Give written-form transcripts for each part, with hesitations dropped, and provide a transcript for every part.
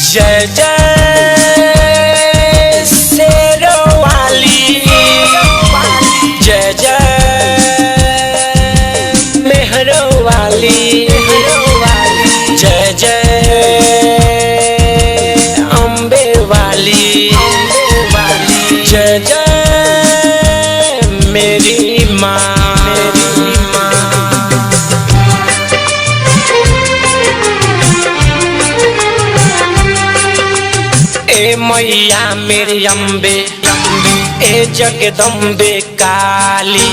जय जय शेरों वाली, जय जय मेहरों वाली, जय जय अम्बे वाली, जय जय मेरी माँ। ए मैया मेरी अम्बे, ए जगदम्बे काली,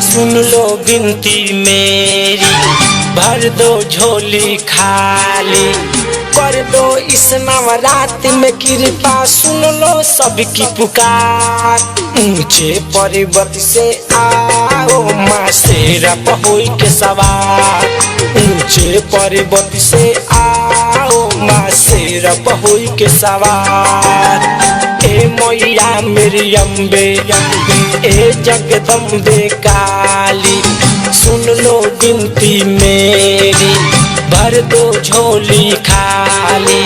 सुन लो विनती मेरी, भर दो झोली खाली, कर दो इस नवरात में कृपा, सुन लो सबकी पुकार। ऊंचे पर्वत से आओ माँ शेरा पे होई के सवार, ऊंचे पर्वत से आओ माँ शेरा पे होई के सवार। ए मैया मेरी अम्बे, ए जगदम्बे काली, सुन लो विनती मेरी, भर दो झोली खाली,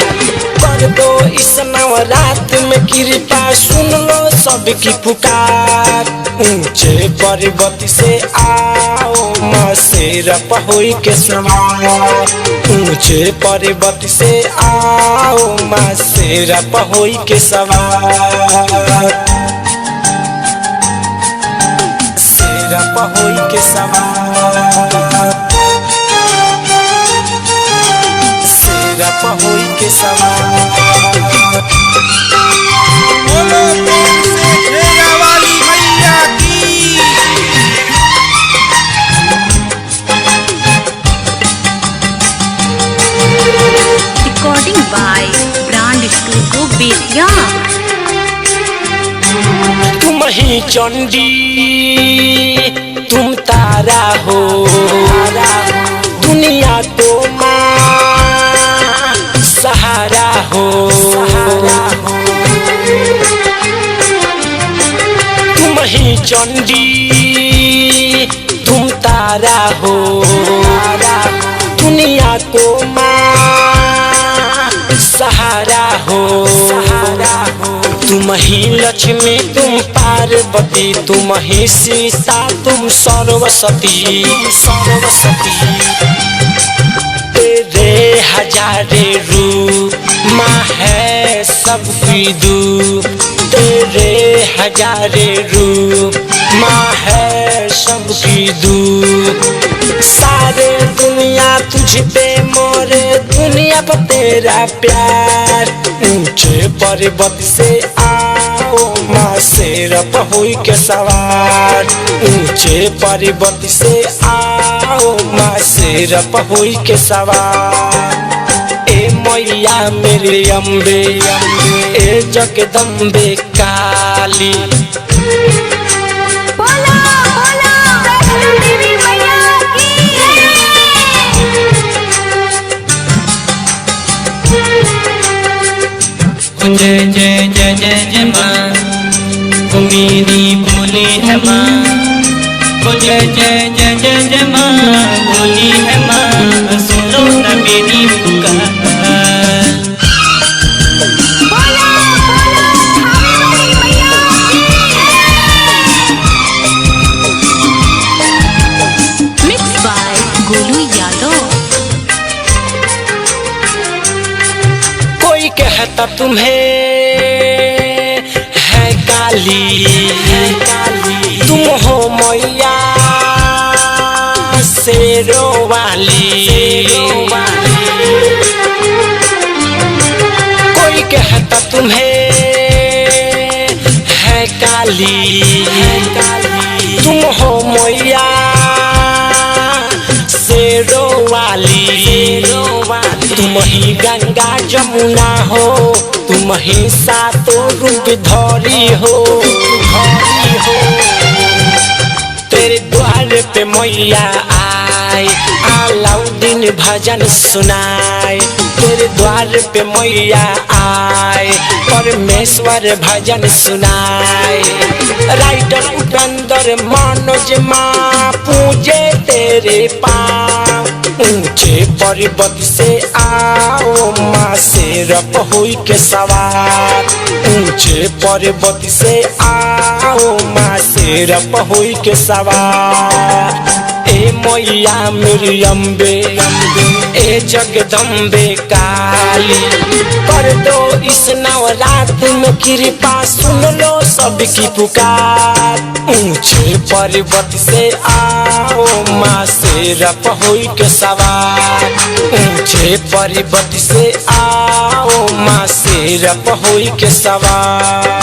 कर दो इस नवरात में कृपा, सुन लो सबकी पुकार। ऊंचे पर्वत से आओ माँ शेरा पे होई के सवार, ऊंचे पर्वत से आओ माँ शेरा पे होई के सवार, शेरा पे होई के सवार, शेरा पे होई के सवार। बोलो प्रेम से शेरा वाली मैया की। Recording by Brand Studio Betia। तुम ही चंडी तुम तारा हो, दुनिया को माँ सहारा हो, तुम ही चंडी तुम तारा हो, दुनिया को माँ सहारा हो, तुम ही लक्ष्मी तुम पार्वती, तुम ही सीता तुम सरस्वती, तेरे हजारे रूप माँ है सबकी दूप, तेरे हजारे रूप माँ है सबकी दूप। सारे दुनिया तुझ पे मोरे, दुनिया पर तेरा प्यार। ऊंचे पर्वत से आओ माँ शेरा पे होई के सवार, ऊंचे पर्वत से आओ माँ शेरा पे होई के सवार। ए मैया मेरी अम्बे, ए जगदम्बे काली, बोलो बोलो वैष्णो देवी मैया की। जय जय जय जय जय माँ, वो मेरी भोली है माँ, वो जय जय जय जय जय माँ, भोली है माँ, सुनो न मेरी पुकार। बोलो बोलो थावे वाली मैया की। Mixed by Golu Yadav. कोई कहता तुम्हें है काली, तुम हो मैया शेरों वाली, कोई कहता तुम्हें है काली, तुम हो मैया शेरों वाली, तुम ही गंगा जमुना हो, तुम ही सातों रूप धरी हो, तेरे द्वार पे मैया आए, अलाउद्दीन भजन सुनाए, तेरे द्वार पे मैया आए, परमेश्वर भजन सुनाए। राइटर उपेंद्र मनोज माँ पूजे तेरे पाँव, ऊंचे पर्वत से आओ माँ शेर पर होई के सवार। ऊंचे पर्वत से आओ माँ शेर पर होई के सवार। ए मैया मेरी अम्बे ए जगदम्बे काली, कर दो इस नवरात में कृपा, सुन लो सबकी पुकार। ऊंचे पर्वत से आओ माँ शेर पर होई के सवार। ऊंचे पर्वत से आओ माँ शेर पर होई के सवार।